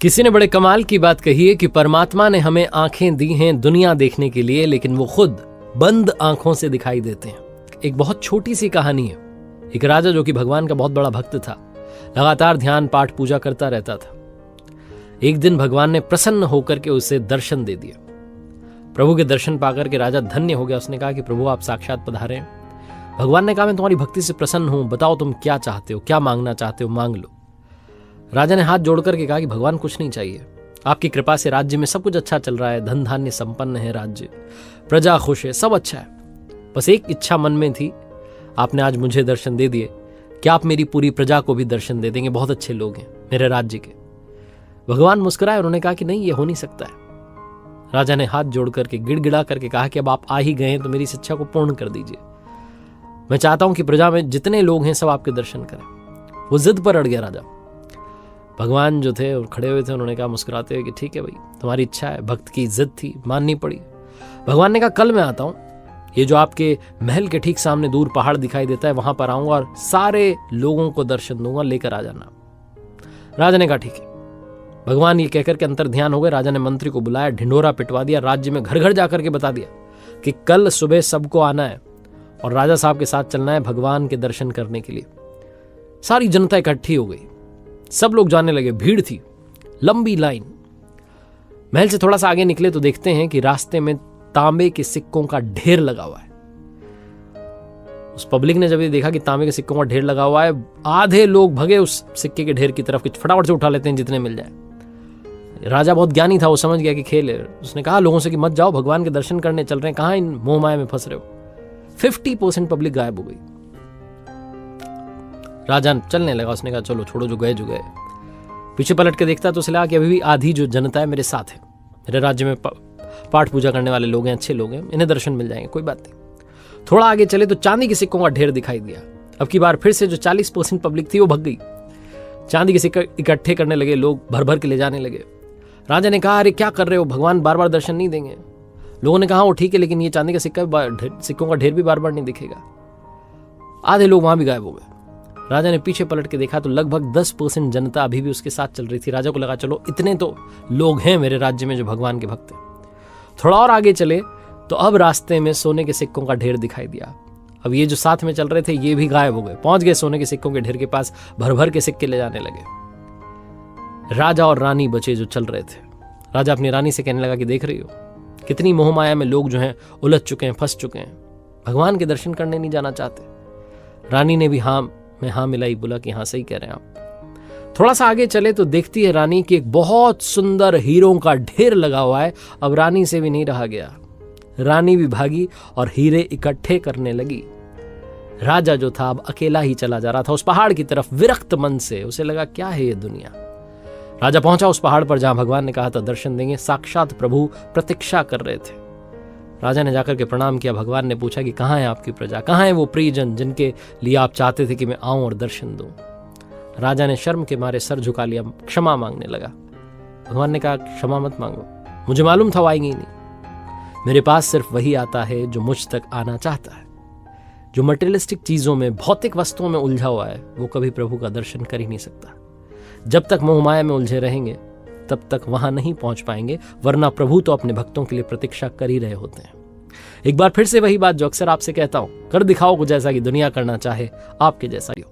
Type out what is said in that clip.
किसी ने बड़े कमाल की बात कही है कि परमात्मा ने हमें आंखें दी हैं दुनिया देखने के लिए, लेकिन वो खुद बंद आंखों से दिखाई देते हैं। एक बहुत छोटी सी कहानी है। एक राजा जो कि भगवान का बहुत बड़ा भक्त था, लगातार ध्यान पाठ पूजा करता रहता था। एक दिन भगवान ने प्रसन्न होकर के उसे दर्शन दे दिया। प्रभु के दर्शन पाकर के राजा धन्य हो गया। उसने कहा कि प्रभु आप साक्षात पधारे हैं। भगवान ने कहा मैं तुम्हारी भक्ति से प्रसन्न हूं, बताओ तुम क्या चाहते हो, क्या मांगना चाहते हो, मांग लो। राजा ने हाथ जोड़ करके कहा कि भगवान कुछ नहीं चाहिए, आपकी कृपा से राज्य में सब कुछ अच्छा चल रहा है, धन धान्य संपन्न है राज्य, प्रजा खुश है, सब अच्छा है। बस एक इच्छा मन में थी, आपने आज मुझे दर्शन दे दिए, क्या आप मेरी पूरी प्रजा को भी दर्शन दे देंगे? बहुत अच्छे लोग हैं मेरे राज्य के। भगवान मुस्कुराए, उन्होंने कहा कि नहीं, ये हो नहीं सकता है। राजा ने हाथ जोड़ करके गिड़गिड़ा करके कहा कि अब आप आ ही गए हैं तो मेरी इस इच्छा को पूर्ण कर दीजिए। मैं चाहता हूं कि प्रजा में जितने लोग हैं सब आपके दर्शन करें। वो जिद पर अड़ गया राजा। भगवान जो थे और खड़े हुए थे, उन्होंने कहा मुस्कुराते हुए कि ठीक है भाई, तुम्हारी इच्छा है। भक्त की जिद थी, माननी पड़ी। भगवान ने कहा कल मैं आता हूं, ये जो आपके महल के ठीक सामने दूर पहाड़ दिखाई देता है वहां पर आऊंगा और सारे लोगों को दर्शन दूंगा, लेकर आ जाना। राजा ने कहा ठीक है। भगवान ये कहकर के अंतर ध्यान हो गए। राजा ने मंत्री को बुलाया, ढिंडोरा पिटवा दिया, राज्य में घर घर जाकर के बता दिया कि कल सुबह सबको आना है और राजा साहब के साथ चलना है भगवान के दर्शन करने के लिए। सारी जनता इकट्ठी हो गई, सब लोग जाने लगे, भीड़ थी, लंबी लाइन। महल से थोड़ा सा आगे निकले तो देखते हैं कि रास्ते में तांबे के सिक्कों का ढेर लगा हुआ है। उस पब्लिक ने जब ये देखा कि तांबे के सिक्कों का ढेर लगा हुआ है, आधे लोग भगे उस सिक्के के ढेर की तरफ, कुछ फटाफट से उठा लेते हैं जितने मिल जाए। राजा बहुत ज्ञानी था, वो समझ गया कि खेल है। उसने कहा लोगों से कि मत जाओ, भगवान के दर्शन करने चल रहे हैं, कहां इन मोह माया में फंस रहे हो। 50% पब्लिक गायब हो गई। राजा चलने लगा, उसने कहा चलो छोड़ो, जो गए जो गए। पीछे पलट के देखता तो उसे लगा कि अभी भी आधी जो जनता है मेरे साथ है, मेरे राज्य में पाठ पूजा करने वाले लोग हैं, अच्छे लोग हैं, इन्हें दर्शन मिल जाएंगे, कोई बात नहीं। थोड़ा आगे चले तो चांदी के सिक्कों का ढेर दिखाई दिया। अब की बार फिर से जो 40% पब्लिक थी वो भग गई। चांदी के सिक्के इकट्ठे करने लगे, लोग भर भर के ले जाने लगे। राजा ने कहा अरे क्या कर रहे हो, भगवान बार बार दर्शन नहीं देंगे। लोगों ने कहा वो ठीक है, लेकिन ये चांदी का सिक्कों का ढेर भी बार बार नहीं दिखेगा। आधे लोग वहां भी गायब हो गए। राजा ने पीछे पलट के देखा तो लगभग 10% जनता अभी भी उसके साथ चल रही थी। राजा को लगा चलो इतने तो लोग हैं मेरे राज्य में जो भगवान के भक्त हैं। थोड़ा और आगे चले तो अब रास्ते में सोने के सिक्कों का ढेर दिखाई दिया। अब ये जो साथ में चल रहे थे ये भी गायब हो गए, पहुंच गए सोने के सिक्कों के ढेर के पास, भर भर के सिक्के ले जाने लगे। राजा और रानी बचे जो चल रहे थे। राजा अपनी रानी से कहने लगा कि देख रही हो कितनी मोहमाया में लोग जो हैं उलझ चुके हैं, फंस चुके हैं, भगवान के दर्शन करने नहीं जाना चाहते। रानी ने भी हाँ मिलाई, बोला कि हाँ सही कह रहे हैं आप। थोड़ा सा आगे चले तो देखती है रानी कि एक बहुत सुंदर हीरों का ढेर लगा हुआ है। अब रानी से भी नहीं रहा गया, रानी भी भागी और हीरे इकट्ठे करने लगी। राजा जो था अब अकेला ही चला जा रहा था उस पहाड़ की तरफ, विरक्त मन से। उसे लगा क्या है ये दुनिया। राजा पहुंचा उस पहाड़ पर जहां भगवान ने कहा था दर्शन देंगे। साक्षात प्रभु प्रतीक्षा कर रहे थे। राजा ने जाकर के प्रणाम किया। भगवान ने पूछा कि कहाँ है आपकी प्रजा, कहाँ है वो प्रियजन जिनके लिए आप चाहते थे कि मैं आऊं और दर्शन दूं। राजा ने शर्म के मारे सर झुका लिया, क्षमा मांगने लगा। भगवान ने कहा क्षमा मत मांगो, मुझे मालूम था वो आएंगे ही नहीं। मेरे पास सिर्फ वही आता है जो मुझ तक आना चाहता है। जो मटेरियलिस्टिक चीजों में, भौतिक वस्तुओं में उलझा हुआ है वो कभी प्रभु का दर्शन कर ही नहीं सकता। जब तक मोह माया में उलझे रहेंगे तब तक वहां नहीं पहुंच पाएंगे, वरना प्रभु तो अपने भक्तों के लिए प्रतीक्षा कर ही रहे होते हैं। एक बार फिर से वही बात जो अक्सर आपसे कहता हूं, कर दिखाओ कुछ ऐसा कि दुनिया करना चाहे आपके जैसा ही हो।